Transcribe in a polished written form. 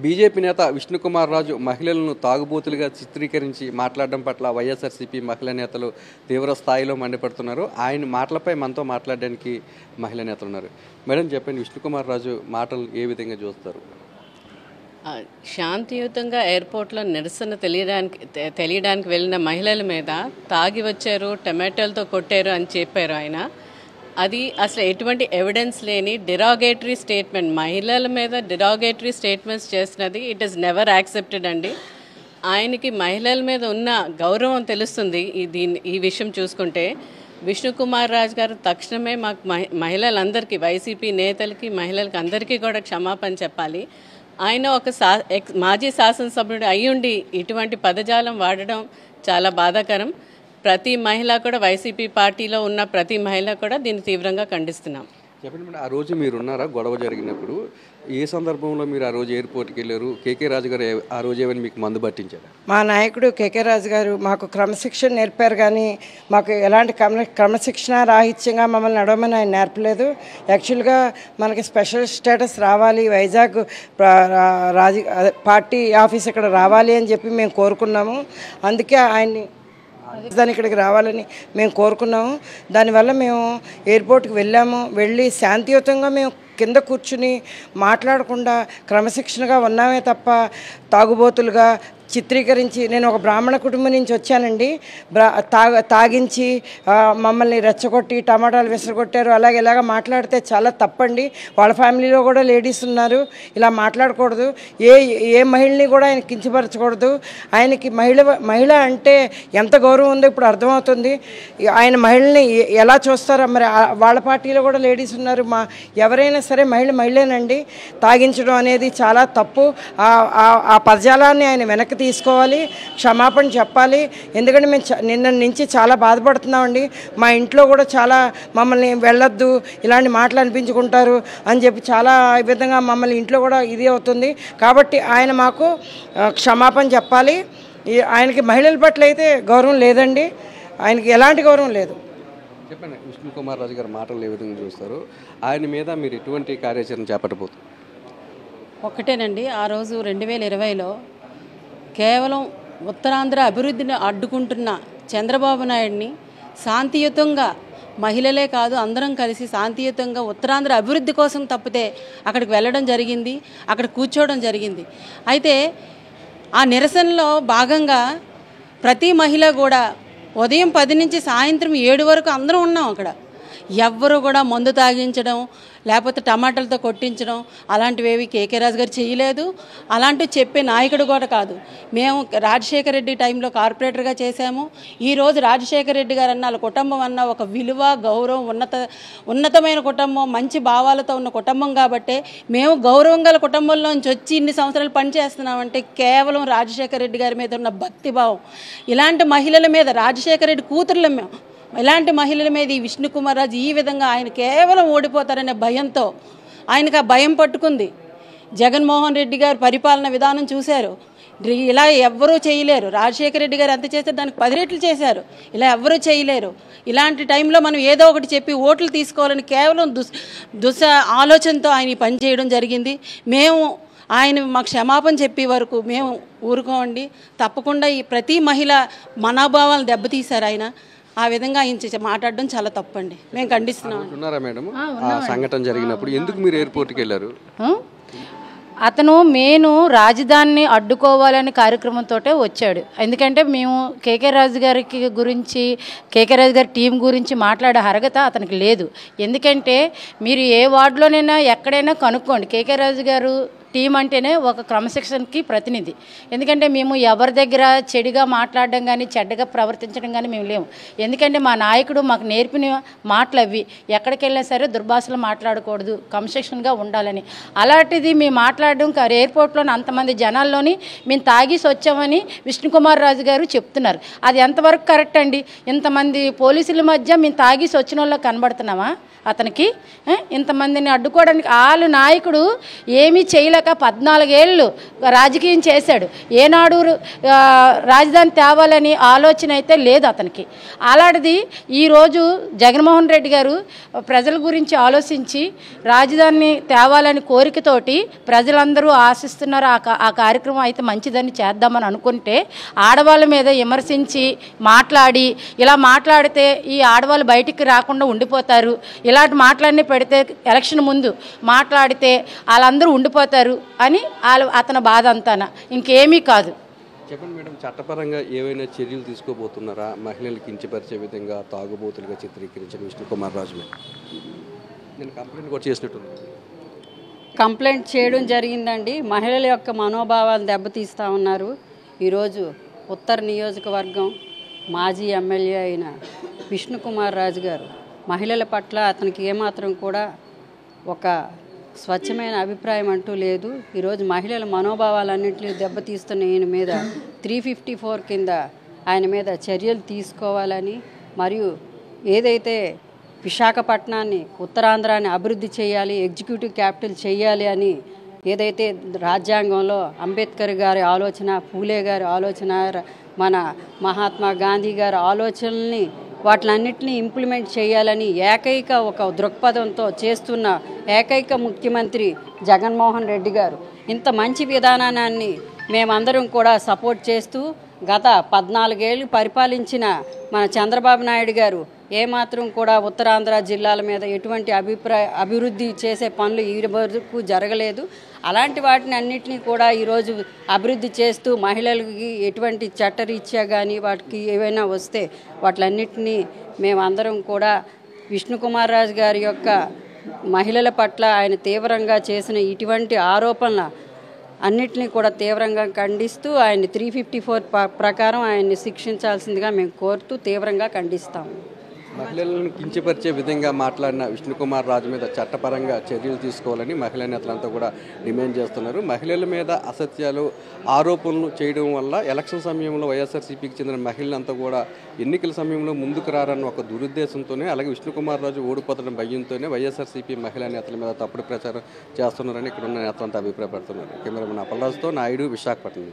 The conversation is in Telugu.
బీజేపీ నేత విష్ణుకుమార్ రాజు మహిళలను తాగుబోతులుగా చిత్రీకరించి మాట్లాడడం పట్ల వైఎస్ఆర్సీపీ మహిళా నేతలు తీవ్ర స్థాయిలో మండిపడుతున్నారు. ఆయన మాటలపై మనతో మాట్లాడడానికి మహిళా నేతలు ఉన్నారు. మేడం చెప్పండి, విష్ణుకుమార్ రాజు మాటలు ఏ విధంగా చూస్తారు? శాంతియుతంగా ఎయిర్పోర్ట్లో నిరసన తెలియడానికి వెళ్ళిన మహిళల మీద తాగి వచ్చారు, టమాటోలతో కొట్టారు అని చెప్పారు ఆయన. అది అసలు ఎటువంటి ఎవిడెన్స్ లేని డిరాగేటరీ స్టేట్మెంట్, మహిళల మీద డిరాగేటరీ స్టేట్మెంట్స్ చేసినది ఇట్ ఈస్ నెవర్ యాక్సెప్టెడ్ అండి. ఆయనకి మహిళల మీద ఉన్న గౌరవం తెలుస్తుంది ఈ విషయం చూసుకుంటే. విష్ణుకుమార్ రాజు గారు తక్షణమే మాకు మహిళలందరికీ, వైసీపీ నేతలకి, మహిళలకి అందరికీ కూడా క్షమాపణ చెప్పాలి. ఆయన ఒక మాజీ శాసనసభ్యుడు అయ్యుండి ఇటువంటి పదజాలం వాడడం చాలా బాధాకరం. ప్రతి మహిళ కూడా, వైసీపీ పార్టీలో ఉన్న ప్రతి మహిళ కూడా దీన్ని తీవ్రంగా ఖండిస్తున్నాం. చెప్పండి మేడం, ఆ రోజు మీరున్నారా గొడవ జరిగినప్పుడు? ఏ సందర్భంలో మీరు ఆ రోజు ఎయిర్పోర్ట్కి వెళ్ళారు? కేకే రాజు గారు ఆ రోజు ఏమైనా మీకు మందు పట్టించారు? మా నాయకుడు కేకే రాజు గారు మాకు క్రమశిక్షణ నేర్పారు, కానీ మాకు ఎలాంటి క్రమశిక్షణ రాహిత్యంగా మమ్మల్ని నడవమని ఆయన నేర్పలేదు. యాక్చువల్గా మనకి స్పెషల్ స్టేటస్ రావాలి, వైజాగ్ పార్టీ ఆఫీస్ ఇక్కడ రావాలి అని చెప్పి మేము కోరుకున్నాము. అందుకే ఆయన్ని దాని ఇక్కడికి రావాలని మేము కోరుకున్నాము. దానివల్ల మేము ఎయిర్పోర్ట్కి వెళ్ళి శాంతియుతంగా మేము కింద కూర్చుని మాట్లాడకుండా క్రమశిక్షణగా ఉన్నామే తప్ప తాగుబోతులుగా చిత్రీకరించి, నేను ఒక బ్రాహ్మణ కుటుంబం నుంచి వచ్చానండి, తాగించి మమ్మల్ని రెచ్చగొట్టి టమాటాలు విసరగొట్టారు, ఇలాగ మాట్లాడితే చాలా తప్పండి. వాళ్ళ ఫ్యామిలీలో కూడా లేడీస్ ఉన్నారు, ఇలా మాట్లాడకూడదు. ఏ మహిళని కూడా ఆయన కించపరచకూడదు. ఆయనకి మహిళ అంటే ఎంత గౌరవం ఉందో ఇప్పుడు అర్థమవుతుంది. ఆయన మహిళని ఎలా చూస్తారో మరి. వాళ్ళ పార్టీలో కూడా లేడీస్ ఉన్నారు. ఎవరైనా సరే మహిళేనండి. తాగించడం అనేది చాలా తప్పు. ఆ పదజాలాన్ని ఆయన వెనక్కి తీసుకోవాలి, క్షమాపణ చెప్పాలి. ఎందుకంటే మేము నిన్న నుంచి చాలా బాధపడుతున్నామండి. మా ఇంట్లో కూడా చాలా మమ్మల్ని వెళ్ళొద్దు, ఇలాంటి మాటలు అనిపించుకుంటారు అని చెప్పి చాలా విధంగా మమ్మల్ని ఇంట్లో కూడా ఇది అవుతుంది. కాబట్టి ఆయన మాకు క్షమాపణ చెప్పాలి. ఆయనకి మహిళల పట్ల అయితే గౌరవం లేదండి, ఆయనకి ఎలాంటి గౌరవం లేదు. చెప్పండి, విష్ణుకుమార్ రాజు గారు మాటలు ఏ విధంగా చూస్తారు? ఆయన మీద మీరు ఎటువంటి కార్యాచరణ చేపట్టబోతున్నారు? ఒకటేనండి, ఆ రోజు 2020లో కేవలం ఉత్తరాంధ్ర అభివృద్ధిని అడ్డుకుంటున్న చంద్రబాబు నాయుడిని శాంతియుతంగా, మహిళలే కాదు అందరం కలిసి శాంతియుతంగా ఉత్తరాంధ్ర అభివృద్ధి కోసం తప్పితే అక్కడికి వెళ్ళడం జరిగింది, అక్కడ కూర్చోవడం జరిగింది. అయితే ఆ నిరసనలో భాగంగా ప్రతి మహిళ కూడా ఉదయం 10 నుంచి సాయంత్రం 7 వరకు అందరం ఉన్నాం అక్కడ. ఎవ్వరు కూడా మందు తాగించడం, లేకపోతే టమాటాలతో కొట్టించడం అలాంటివేవి కేకే రాజు గారు చేయలేదు. అలాంటివి చెప్పే నాయకుడు కూడా కాదు. మేము రాజశేఖర రెడ్డి టైంలో కార్పొరేటర్గా చేశాము. ఈరోజు రాజశేఖర రెడ్డి గారు అన్న వాళ్ళ కుటుంబం అన్న ఒక విలువ, గౌరవం, ఉన్నతమైన కుటుంబం, మంచి భావాలతో ఉన్న కుటుంబం. కాబట్టి మేము గౌరవం గల కుటుంబంలోంచి వచ్చి ఇన్ని సంవత్సరాలు పనిచేస్తున్నామంటే కేవలం రాజశేఖర రెడ్డి గారి మీద ఉన్న భక్తిభావం. ఇలాంటి మహిళల మీద, రాజశేఖర రెడ్డి కూతుర్లు మేము, ఇలాంటి మహిళల మీద ఈ విష్ణుకుమార్ రాజు ఈ విధంగా ఆయన కేవలం ఓడిపోతారనే భయంతో, ఆయనకు ఆ భయం పట్టుకుంది. జగన్మోహన్ రెడ్డి గారు పరిపాలన విధానం చూశారు, ఇలా ఎవ్వరూ చేయలేరు. రాజశేఖర రెడ్డి గారు ఎంత చేస్తే దానికి 10 రెట్లు చేశారు, ఇలా ఎవ్వరూ చేయలేరు. ఇలాంటి టైంలో మనం ఏదో ఒకటి చెప్పి ఓట్లు తీసుకోవాలని కేవలం దుస్స ఆలోచనతో ఆయన ఈ పని చేయడం జరిగింది. మేము ఆయన మాకు క్షమాపణ చెప్పే వరకు మేము ఊరుకోండి. తప్పకుండా ఈ ప్రతి మహిళ మనోభావాలను దెబ్బతీశారు ఆయన. ఆ విధంగా ఆయన మాట్లాడడం చాలా తప్పండి, మేము ఖండిస్తున్నాం. సంఘటన జరిగినప్పుడు ఎందుకు మీరు ఎయిర్పోర్ట్కి వెళ్ళారు? అతను మెయిన్ రాజధానిని అడ్డుకోవాలనే కార్యక్రమంతో వచ్చాడు. ఎందుకంటే మేము కేకే రాజు గారికి గురించి, కేకే రాజు గారి టీం గురించి మాట్లాడే అర్హత అతనికి లేదు. ఎందుకంటే మీరు ఏ వార్డులోనైనా ఎక్కడైనా కనుక్కోండి, కేకే రాజు గారు టీం అంటేనే ఒక క్రమశిక్షణకి ప్రతినిధి. ఎందుకంటే మేము ఎవరి దగ్గర చెడుగా మాట్లాడడం కానీ, చెడ్డగా ప్రవర్తించడం కానీ మేము లేము. ఎందుకంటే మా నాయకుడు మాకు నేర్పిన మాటలు అవి. ఎక్కడికి వెళ్ళినా సరే దుర్భాషలు మాట్లాడకూడదు, క్రమశిక్షణగా ఉండాలని. అలాంటిది మేము మాట్లాడడం ఎయిర్పోర్ట్లోని అంతమంది జనాల్లోని మేము తాగేసి వచ్చామని విష్ణుకుమార్ రాజు గారు చెప్తున్నారు. అది ఎంతవరకు కరెక్ట్ అండి? ఇంతమంది పోలీసుల మధ్య మేము తాగేసి వచ్చిన వాళ్ళకి కనబడుతున్నామా? అతనికి ఇంతమందిని అడ్డుకోవడానికి వాళ్ళ నాయకుడు ఏమీ చేయలేక చేయలేక 14 ఏళ్ళు రాజకీయం చేశాడు. ఏనాడు రాజధాని తేవాలని ఆలోచన అయితే లేదు అతనికి. అలాంటిది ఈరోజు జగన్మోహన్ రెడ్డి గారు ప్రజల గురించి ఆలోచించి రాజధానిని తేవాలని కోరికతోటి ప్రజలందరూ ఆశిస్తున్నారు. ఆ కార్యక్రమం అయితే మంచిదని చేద్దామని అనుకుంటే ఆడవాళ్ళ మీద విమర్శించి మాట్లాడి ఇలా మాట్లాడితే ఈ ఆడవాళ్ళు బయటికి రాకుండా ఉండిపోతారు, ఇలాంటి మాటలన్నీ పెడితే ఎలక్షన్ ముందు మాట్లాడితే వాళ్ళందరూ ఉండిపోతారు అని అతని బాధ అంతాన, ఇంకేమీ కాదు. చెప్పండి మేడం, చట్టపరంగా ఏవైనా చర్యలు తీసుకోబోతున్నారా మహిళలు కించపరిచే విధంగా తాగుబోతులుగా చిత్రీకరించిన విష్ణుకుమార్ రాజు మీద? నేను కంప్లైంట్ కూడా చేసినట్టుంది. కంప్లైంట్ చేయడం జరిగిందండి. మహిళల యొక్క మనోభావాలు దెబ్బతీస్తూ ఉన్నారు. ఈరోజు ఉత్తర నియోజకవర్గం మాజీ ఎమ్మెల్యే అయిన విష్ణుకుమార్ రాజు గారు మహిళల పట్ల అతనికి ఏమాత్రం కూడా ఒక స్వచ్ఛమైన అభిప్రాయం అంటూ లేదు. ఈరోజు మహిళల మనోభావాలన్నింటినీ దెబ్బతీస్తున్న ఈయన మీద 354 కింద ఆయన మీద చర్యలు తీసుకోవాలని, మరియు ఏదైతే విశాఖపట్నాన్ని ఉత్తరాంధ్రాన్ని అభివృద్ధి చేయాలి, ఎగ్జిక్యూటివ్ క్యాపిటల్ చేయాలి అని ఏదైతే రాజ్యాంగంలో అంబేద్కర్ గారి ఆలోచన, పూలే గారి ఆలోచన, మన మహాత్మా గాంధీ గారి ఆలోచనల్ని వాటిలన్నింటినీ ఇంప్లిమెంట్ చేయాలని ఏకైక ఒక దృక్పథంతో చేస్తున్న ఏకైక ముఖ్యమంత్రి జగన్మోహన్ రెడ్డి గారు. ఇంత మంచి విధానాన్ని మేమందరం కూడా సపోర్ట్ చేస్తూ గత 14 ఏళ్ళు పరిపాలించిన మన చంద్రబాబు నాయుడు గారు ఏమాత్రం కూడా ఉత్తరాంధ్ర జిల్లాల మీద ఎటువంటి అభివృద్ధి చేసే పనులు ఈ వరకు జరగలేదు. అలాంటి వాటిని అన్నింటినీ కూడా ఈరోజు అభివృద్ధి చేస్తూ మహిళలకి ఎటువంటి చట్టరీత్యా కానీ వాటికి ఏవైనా వస్తే వాటిలన్నింటినీ మేమందరం కూడా విష్ణుకుమార్ రాజు గారి యొక్క మహిళల పట్ల ఆయన తీవ్రంగా చేసిన ఇటువంటి ఆరోపణల అన్నిటినీ కూడా తీవ్రంగా ఖండిస్తూ ఆయన్ని 354 ప్రకారం ఆయన్ని శిక్షించాల్సిందిగా మేము కోరుతూ తీవ్రంగా ఖండిస్తాము. మహిళలను కించపరిచే విధంగా మాట్లాడిన విష్ణుకుమార్ రాజు మీద చట్టపరంగా చర్యలు తీసుకోవాలని మహిళా నేతలంతా కూడా డిమాండ్ చేస్తున్నారు. మహిళల మీద అసత్యాలు ఆరోపణలు చేయడం వల్ల ఎలక్షన్ సమయంలో వైఎస్ఆర్సీపీకి చెందిన మహిళలంతా కూడా ఎన్నికల సమయంలో ముందుకు రారన్న ఒక దురుద్దేశంతోనే, అలాగే విష్ణుకుమార్ రాజు ఓడిపోతున్న భయంతోనే వైఎస్ఆర్సీపీ మహిళా నేతల మీద తప్పుడు ప్రచారం చేస్తున్నారని ఇక్కడ ఉన్న నేతలంతా అభిప్రాయపడుతున్నారు. కెమెరామెన్ అప్పలరాజుతో నాయుడు, విశాఖపట్నం.